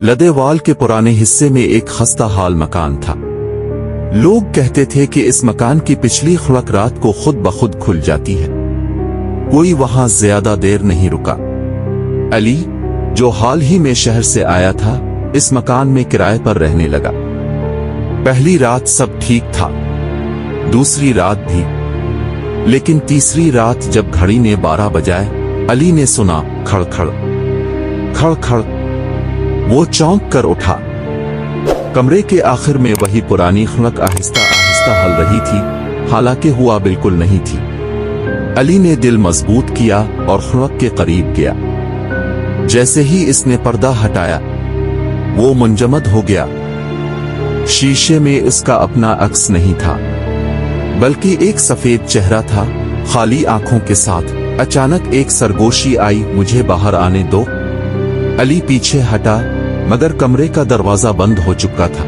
लदेवाल के पुराने हिस्से में एक खस्ता हाल मकान था। लोग कहते थे कि इस मकान की पिछली खुराक रात को खुद ब खुद खुल जाती है। कोई वहां ज्यादा देर नहीं रुका। अली, जो हाल ही में शहर से आया था, इस मकान में किराए पर रहने लगा। पहली रात सब ठीक था, दूसरी रात भी, लेकिन तीसरी रात जब घड़ी ने 12 बजाए, अली ने सुना खड़खड़ खड़खड़। वो चौंक कर उठा। कमरे के आखिर में वही पुरानी खुनक आहिस्ता आहिस्ता हल रही थी, हालांकि हुआ बिल्कुल नहीं थी। अली ने दिल मजबूत किया और खुनक के करीब गया। जैसे ही इसने पर्दा हटाया, वो मुंजमद हो गया। शीशे में इसका अपना अक्स नहीं था, बल्कि एक सफेद चेहरा था, खाली आंखों के साथ। अचानक एक सरगोशी आई, मुझे बाहर आने दो। अली पीछे हटा, मगर कमरे का दरवाजा बंद हो चुका था।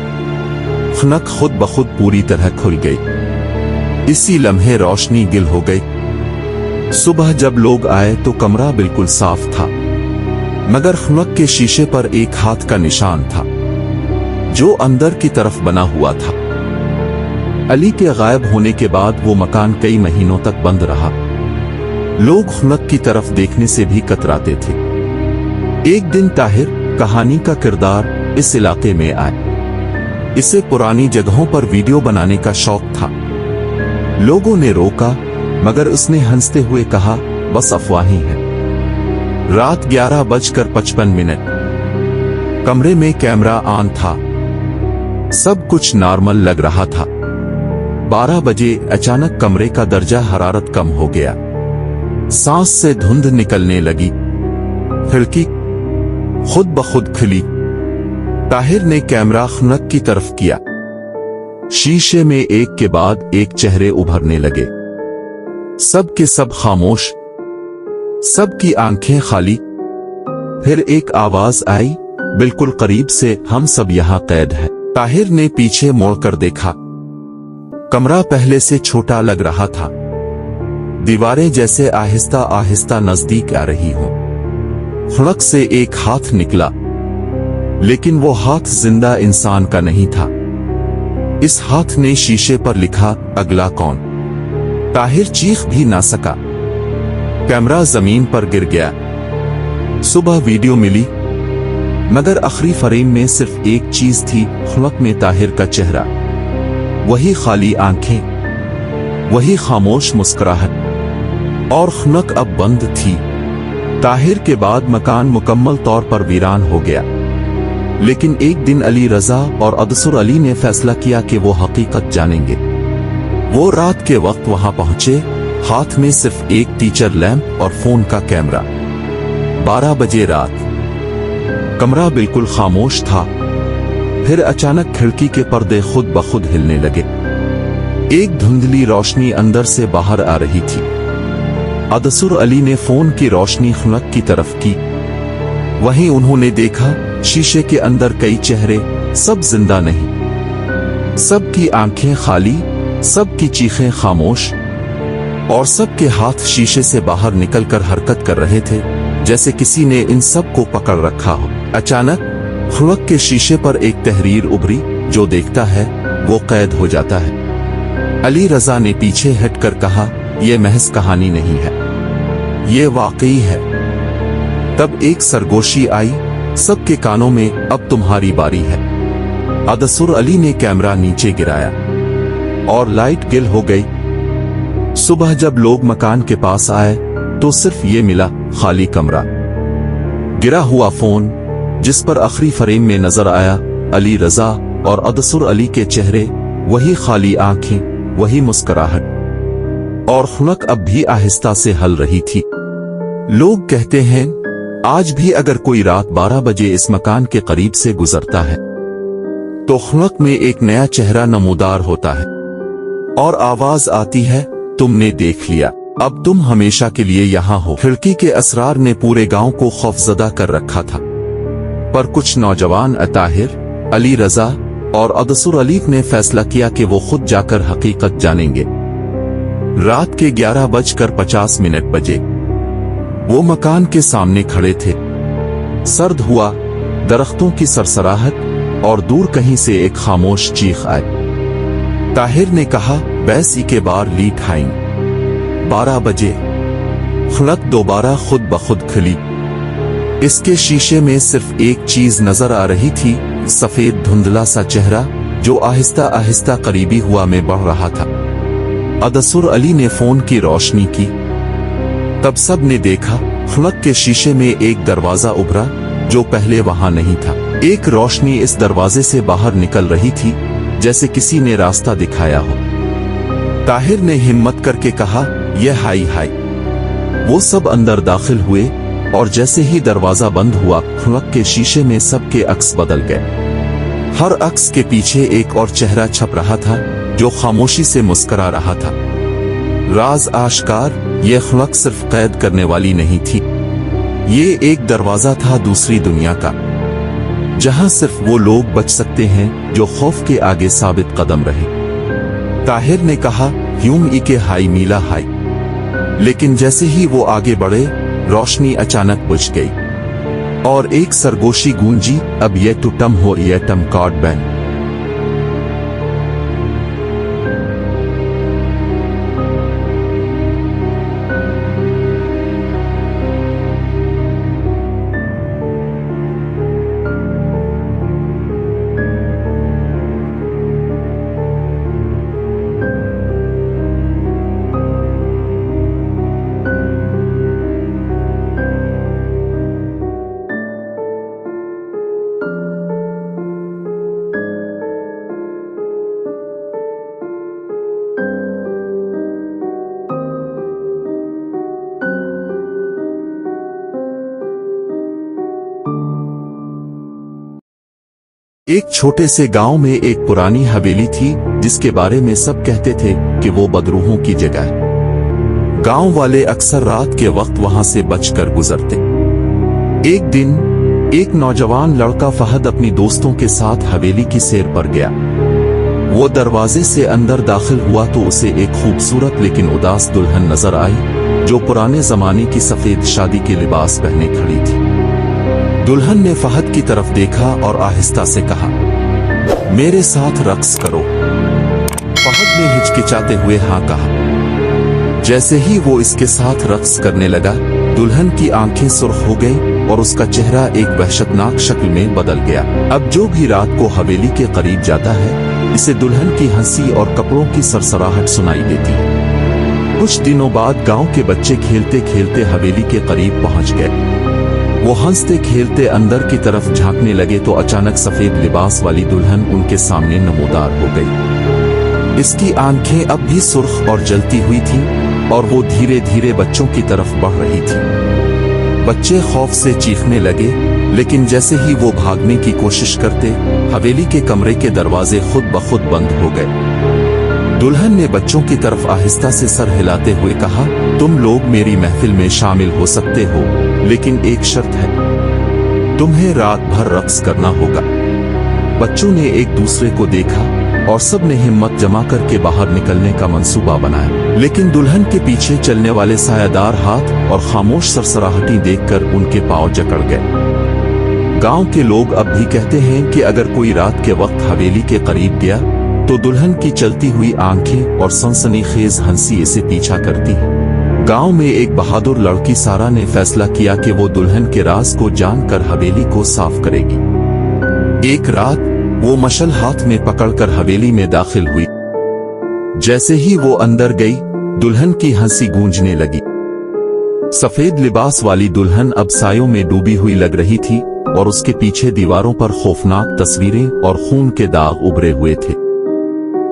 खुनक खुद ब खुद पूरी तरह खुल गई। इसी लम्हे रोशनी गिल हो गई। सुबह जब लोग आए तो कमरा बिल्कुल साफ था, मगर खुनक के शीशे पर एक हाथ का निशान था, जो अंदर की तरफ बना हुआ था। अली के गायब होने के बाद वो मकान कई महीनों तक बंद रहा। लोग खुनक की तरफ देखने से भी कतराते थे। एक दिन ताहिर, कहानी का किरदार, इस इलाके में आए। इसे पुरानी जगहों पर वीडियो बनाने का शौक था। लोगों ने रोका, मगर उसने हंसते हुए कहा, बस अफवाही है। रात 11:55। कमरे में कैमरा ऑन था। सब कुछ नॉर्मल लग रहा था। 12 बजे अचानक कमरे का दर्जा हरारत कम हो गया। सांस से धुंध निकलने लगी। खिड़की खुद ब खुद खुली। ताहिर ने कैमरा खुनक की तरफ किया। शीशे में एक के बाद एक चेहरे उभरने लगे। सब के सब खामोश, सबकी आंखें खाली। फिर एक आवाज आई, बिल्कुल करीब से, हम सब यहां कैद हैं। ताहिर ने पीछे मुड़कर देखा। कमरा पहले से छोटा लग रहा था। दीवारें जैसे आहिस्ता आहिस्ता नजदीक आ रही हों। खुनक से एक हाथ निकला, लेकिन वो हाथ जिंदा इंसान का नहीं था। इस हाथ ने शीशे पर लिखा, अगला कौन। ताहिर चीख भी ना सका। कैमरा जमीन पर गिर गया। सुबह वीडियो मिली, मगर आखिरी फ्रेम में सिर्फ एक चीज थी, खुनक में ताहिर का चेहरा। वही खाली आंखें, वही खामोश मुस्कुराहट। और खुनक अब बंद थी। ताहिर के बाद मकान मुकम्मल तौर पर वीरान हो गया। लेकिन एक दिन अली रजा और अदसुर अली ने फैसला किया कि वो हकीकत जानेंगे। वो रात के वक्त वहां पहुंचे, हाथ में सिर्फ एक टीचर लैंप और फोन का कैमरा। 12 बजे रात। कमरा बिल्कुल खामोश था। फिर अचानक खिड़की के पर्दे खुद ब खुद हिलने लगे। एक धुंधली रोशनी अंदर से बाहर आ रही थी। अदसुर अली ने फोन की रोशनी खुनक की तरफ की। वहीं उन्होंने देखा, शीशे के अंदर कई चेहरे, सब जिंदा नहीं। सबकी आंखें खाली, सबकी चीखें खामोश, और सबके हाथ शीशे से बाहर निकलकर हरकत कर रहे थे, जैसे किसी ने इन सब को पकड़ रखा हो। अचानक खुनक के शीशे पर एक तहरीर उभरी, जो देखता है वो कैद हो जाता है। अली रजा ने पीछे हटकर कहा, यह महज कहानी नहीं है, ये वाकई है। तब एक सरगोशी आई, सबके कानों में, अब तुम्हारी बारी है। अदसुर अली ने कैमरा नीचे गिराया और लाइट गिल हो गई। सुबह जब लोग मकान के पास आए तो सिर्फ ये मिला, खाली कमरा, गिरा हुआ फोन, जिस पर आखिरी फ्रेम में नजर आया अली रजा और अदसुर अली के चेहरे, वही खाली आंखें, वही मुस्कुराहट। और खुनक अब भी आहिस्ता से हल रही थी। लोग कहते हैं, आज भी अगर कोई रात 12 बजे इस मकान के करीब से गुजरता है, तो खुनक में एक नया चेहरा नमूदार होता है और आवाज आती है, तुमने देख लिया, अब तुम हमेशा के लिए यहां हो। खिड़की के असरार ने पूरे गांव को खौफजदा कर रखा था, पर कुछ नौजवान ताहिर, अली रजा और अदसुर अली ने फैसला किया कि वो खुद जाकर हकीकत जानेंगे। रात के 11:50 बजे वो मकान के सामने खड़े थे। सर्द हुआ, दरख्तों की सरसराहट और दूर कहीं से एक खामोश चीख आई। ताहिर ने कहा, बैसी के बार ली ठाइन 12 बजे। खलक दोबारा खुद ब खुद खुली। इसके शीशे में सिर्फ एक चीज नजर आ रही थी, सफेद धुंधला सा चेहरा जो आहिस्ता आहिस्ता करीबी हुआ में बढ़ रहा था। अदसुर अली ने फोन की रोशनी की। तब सब ने देखा, खलक के शीशे में एक दरवाजा उभरा जो पहले वहां नहीं था। एक रोशनी इस दरवाजे से बाहर निकल रही थी, जैसे किसी ने रास्ता दिखाया हो। ताहिर ने हिम्मत करके कहा, यह हाय हाय। वो सब अंदर दाखिल हुए और जैसे ही दरवाजा बंद हुआ, खलक के शीशे में सबके अक्स बदल गए। हर अक्स के पीछे एक और चेहरा छप रहा था जो खामोशी से मुस्कुरा रहा था। राज आश्कार, ये खलक सिर्फ कैद करने वाली नहीं थी, ये एक दरवाजा था दूसरी दुनिया का, जहां सिर्फ वो लोग बच सकते हैं जो खौफ के आगे साबित कदम रहे। ताहिर ने कहा, ह्यूम ई के हाई मीला हाई। लेकिन जैसे ही वो आगे बढ़े, रोशनी अचानक बुझ गई और एक सरगोशी गूंजी, अब ये टुटम हो ये टम कार्ड बैन। एक छोटे से गांव में एक पुरानी हवेली थी जिसके बारे में सब कहते थे कि वो बदरूहों की जगह है। गांव वाले अक्सर रात के वक्त वहां से बचकर गुजरते। एक दिन एक नौजवान लड़का फहद अपनी दोस्तों के साथ हवेली की सैर पर गया। वो दरवाजे से अंदर दाखिल हुआ तो उसे एक खूबसूरत लेकिन उदास दुल्हन नजर आई जो पुराने जमाने की सफेद शादी के लिबास पहने खड़ी थी। दुल्हन ने फहद की तरफ देखा और आहिस्ता से कहा, मेरे साथ रक्स करो। फहद ने हिचकिचाते हुए हाँ कहा। जैसे ही वो इसके साथ रक्स करने लगा, दुल्हन की आंखें सुर्ख हो गईं और उसका चेहरा एक वहशतनाक शक्ल में बदल गया। अब जो भी रात को हवेली के करीब जाता है, इसे दुल्हन की हंसी और कपड़ों की सरसराहट सुनाई देती है। कुछ दिनों बाद गांव के बच्चे खेलते खेलते हवेली के करीब पहुंच गए। वो हंसते खेलते अंदर की तरफ झांकने लगे तो अचानक सफेद लिबास वाली दुल्हन उनके सामने नमूदार हो गई। इसकी आंखें अब भी सुर्ख और जलती हुई थीं और वो धीरे धीरे बच्चों की तरफ बढ़ रही थी। बच्चे खौफ से चीखने लगे, लेकिन जैसे ही वो भागने की कोशिश करते, हवेली के कमरे के दरवाजे खुद ब खुद बंद हो गए। दुल्हन ने बच्चों की तरफ आहिस्ता से सर हिलाते हुए कहा, तुम लोग मेरी महफिल में शामिल हो सकते हो, लेकिन एक शर्त है, तुम्हें रात भर रक्स करना होगा। बच्चों ने एक दूसरे को देखा और सब ने हिम्मत जमा करके बाहर निकलने का मंसूबा बनाया। लेकिन दुल्हन के पीछे चलने वाले सायादार हाथ और खामोश सरसराहटी देखकर उनके पांव जकड़ गए। गांव के लोग अब भी कहते हैं कि अगर कोई रात के वक्त हवेली के करीब गया तो दुल्हन की चलती हुई आंखें और सनसनीखेज हंसी इसे पीछा करती है। गांव में एक बहादुर लड़की सारा ने फैसला किया कि वो दुल्हन के राज को जानकर हवेली को साफ करेगी। एक रात वो मशल हाथ में पकड़कर हवेली में दाखिल हुई। जैसे ही वो अंदर गई, दुल्हन की हंसी गूंजने लगी। सफेद लिबास वाली दुल्हन अब सायों में डूबी हुई लग रही थी और उसके पीछे दीवारों पर खौफनाक तस्वीरें और खून के दाग उभरे हुए थे।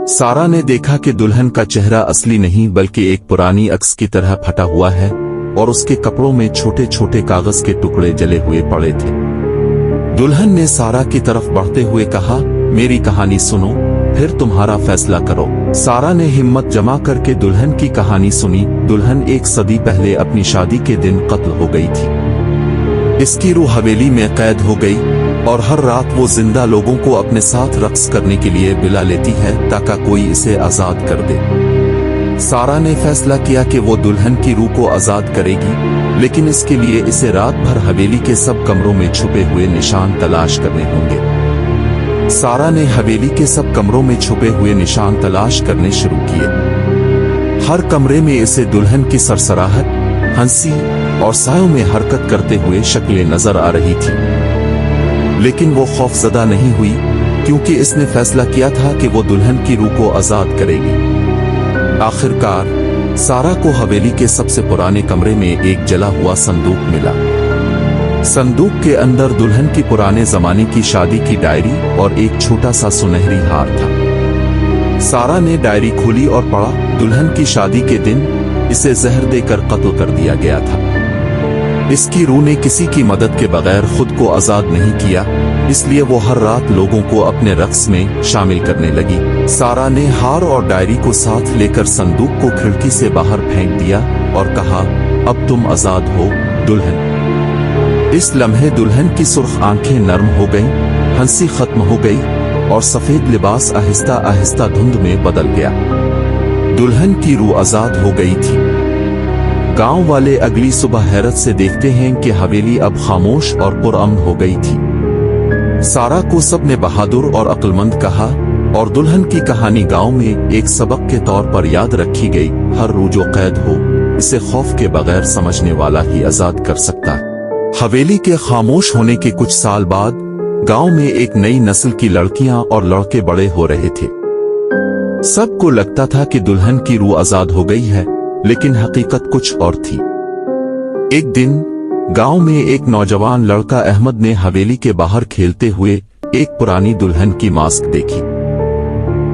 सारा ने देखा कि दुल्हन का चेहरा असली नहीं बल्कि एक पुरानी अक्स की तरह फटा हुआ है और उसके कपड़ों में छोटे छोटे कागज के टुकड़े जले हुए पड़े थे। दुल्हन ने सारा की तरफ बढ़ते हुए कहा, मेरी कहानी सुनो, फिर तुम्हारा फैसला करो। सारा ने हिम्मत जमा करके दुल्हन की कहानी सुनी। दुल्हन 1 सदी पहले अपनी शादी के दिन कत्ल हो गई थी। इसकी रूह हवेली में कैद हो गई और हर रात वो जिंदा लोगों को अपने साथ रक्स करने के लिए बुला लेती है ताकि कोई इसे आजाद कर दे। सारा ने फैसला किया कि वो दुल्हन की रूह को आजाद करेगी, लेकिन इसके लिए इसे रात भर हवेली के सब कमरों में छुपे हुए निशान तलाश करने होंगे। सारा ने हवेली के सब कमरों में छुपे हुए निशान तलाश करने शुरू किए। हर कमरे में इसे दुल्हन की सरसराहट, हंसी और सायों में हरकत करते हुए शक्लें नजर आ रही थी, लेकिन वो खौफजदा नहीं हुई, क्योंकि इसने फैसला किया था कि वो दुल्हन की रूह को आजाद करेगी। आखिरकार सारा को हवेली के सबसे पुराने कमरे में एक जला हुआ संदूक मिला। संदूक के अंदर दुल्हन की पुराने जमाने की शादी की डायरी और एक छोटा सा सुनहरी हार था। सारा ने डायरी खोली और पढ़ा, दुल्हन की शादी के दिन इसे जहर देकर कत्ल कर दिया गया था। इसकी रूह ने किसी की मदद के बगैर खुद को आजाद नहीं किया, इसलिए वो हर रात लोगों को अपने रक्स में शामिल करने लगी। सारा ने हार और डायरी को साथ लेकर संदूक को खिड़की से बाहर फेंक दिया और कहा, अब तुम आजाद हो दुल्हन। इस लम्हे दुल्हन की सुर्ख आंखें नरम हो गईं, हंसी खत्म हो गई और सफेद लिबास आहिस्ता आहिस्ता धुंध में बदल गया। दुल्हन की रूह आजाद हो गई थी। गांव वाले अगली सुबह हैरत से देखते हैं कि हवेली अब खामोश और पुरअमन हो गई थी। सारा को सबने बहादुर और अक्लमंद कहा और दुल्हन की कहानी गांव में एक सबक के तौर पर याद रखी गई। हर रूह जो कैद हो, इसे खौफ के बगैर समझने वाला ही आजाद कर सकता है। हवेली के खामोश होने के कुछ साल बाद गांव में एक नई नस्ल की लड़कियां और लड़के बड़े हो रहे थे। सबको लगता था कि दुल्हन की रूह आजाद हो गई है, लेकिन हकीकत कुछ और थी। एक दिन गांव में एक नौजवान लड़का अहमद ने हवेली के बाहर खेलते हुए एक पुरानी दुल्हन की मास्क देखी।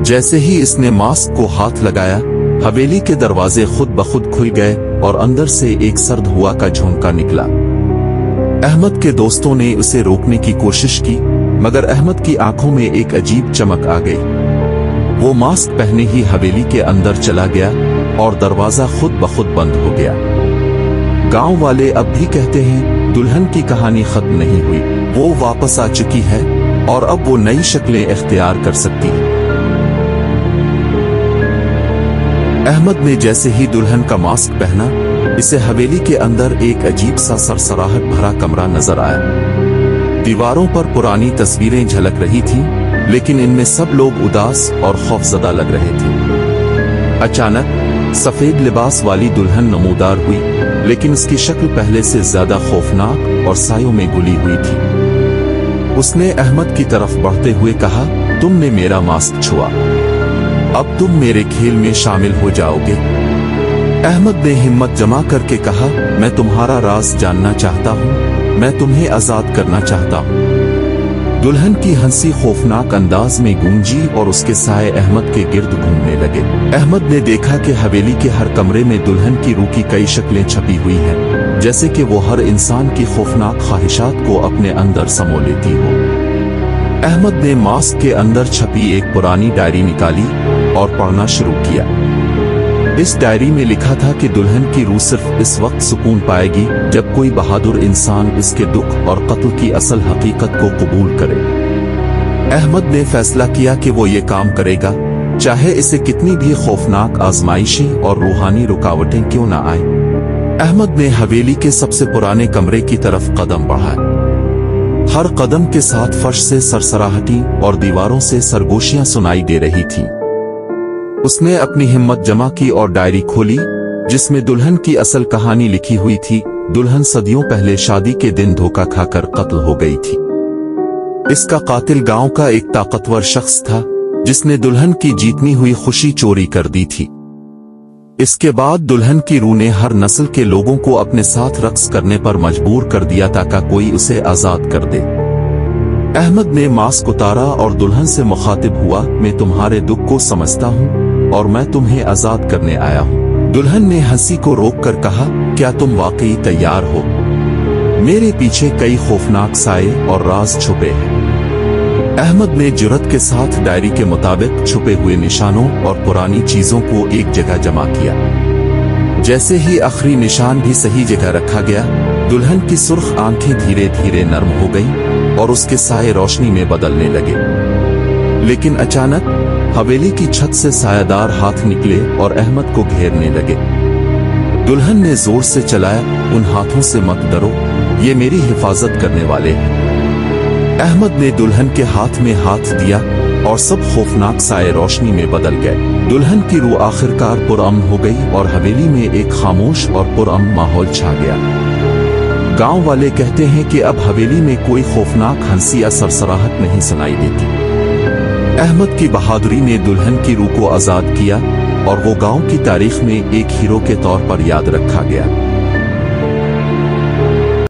जैसे ही इसने मास्क को हाथ लगाया, हवेली के दरवाजे खुद ब खुद खुल गए और अंदर से एक सर्द हुआ का झोंका निकला। अहमद के दोस्तों ने उसे रोकने की कोशिश की, मगर अहमद की आंखों में एक अजीब चमक आ गई। वो मास्क पहने ही हवेली के अंदर चला गया और दरवाजा खुद ब खुद बंद हो गया। गांव वाले अब भी कहते हैं, दुल्हन की कहानी खत्म नहीं हुई, वो वापस आ चुकी है और अब वो नई शक्लें इख्तियार कर सकती है। अहमद ने जैसे ही दुल्हन का मास्क पहना, इसे हवेली के अंदर एक अजीब सा सरसराहट भरा कमरा नजर आया। दीवारों पर पुरानी तस्वीरें झलक रही थीं, लेकिन इनमें सब लोग उदास और खौफजदा लग रहे थे। अचानक सफेद लिबास वाली दुल्हन नमूदार हुई, लेकिन उसकी शक्ल पहले से ज्यादा खौफनाक और सायों में घुली हुई थी। उसने अहमद की तरफ बढ़ते हुए कहा, तुमने मेरा मास्क छुआ, अब तुम मेरे खेल में शामिल हो जाओगे। अहमद ने हिम्मत जमा करके कहा, मैं तुम्हारा राज जानना चाहता हूँ, मैं तुम्हें आजाद करना चाहता हूँ। दुल्हन की हंसी खौफनाक अंदाज में गूंजी और उसके साए अहमद के गिर्द घूमने लगे। अहमद ने देखा कि हवेली के हर कमरे में दुल्हन की रूह की कई शक्लें छपी हुई हैं, जैसे कि वो हर इंसान की खौफनाक ख्वाहिशात को अपने अंदर समो लेती हो। अहमद ने मास्क के अंदर छपी एक पुरानी डायरी निकाली और पढ़ना शुरू किया। इस डायरी में लिखा था कि दुल्हन की रूह सिर्फ इस वक्त सुकून पाएगी जब कोई बहादुर इंसान इसके दुख और कत्ल की असल हकीकत को कबूल करे। अहमद ने फैसला किया कि वो ये काम करेगा, चाहे इसे कितनी भी खौफनाक आजमाइशें और रूहानी रुकावटें क्यों न आए। अहमद ने हवेली के सबसे पुराने कमरे की तरफ कदम बढ़ाया। हर कदम के साथ फर्श से सरसराहटी और दीवारों से सरगोशियां सुनाई दे रही थीं। उसने अपनी हिम्मत जमा की और डायरी खोली, जिसमें दुल्हन की असल कहानी लिखी हुई थी। दुल्हन सदियों पहले शादी के दिन धोखा खाकर कत्ल हो गई थी। इसका कातिल गांव का एक ताकतवर शख्स था, जिसने दुल्हन की जीतनी हुई खुशी चोरी कर दी थी। इसके बाद दुल्हन की रूह ने हर नस्ल के लोगों को अपने साथ रक्स करने पर मजबूर कर दिया ताकि कोई उसे आजाद कर दे। अहमद ने मास्क उतारा और दुल्हन से मुखातिब हुआ, मैं तुम्हारे दुख को समझता हूँ और मैं तुम्हें आजाद करने आया हूँ। दुल्हन ने हंसी को रोककर कहा, क्या तुम वाकई तैयार हो? मेरे पीछे कई खौफनाक साए और राज छुपे हैं। अहमद ने जुर्रत के साथ डायरी के मुताबिक छुपे हुए निशानों और पुरानी चीजों को एक जगह जमा किया। जैसे ही आखिरी निशान भी सही जगह रखा गया, दुल्हन की सुर्ख आंखें धीरे धीरे नरम हो गईं और उसके साए रोशनी में बदलने लगे। लेकिन अचानक हवेली की छत से सायादार हाथ निकले और अहमद को घेरने लगे। दुल्हन ने जोर से चलाया, उन हाथों से मत डरो, ये मेरी हिफाजत करने वाले हैं। अहमद ने दुल्हन के हाथ में हाथ दिया और सब खौफनाक साए रोशनी में बदल गए। दुल्हन की रूह आखिरकार पुरअमन हो गई और हवेली में एक खामोश और पुरअमन माहौल छा गया। गांव वाले कहते हैं कि अब हवेली में कोई खौफनाक हंसी या सरसराहट नहीं सुनाई देती। अहमद की बहादुरी ने दुल्हन की रूह को आजाद किया और वो गांव की तारीख में एक हीरो के तौर पर याद रखा गया।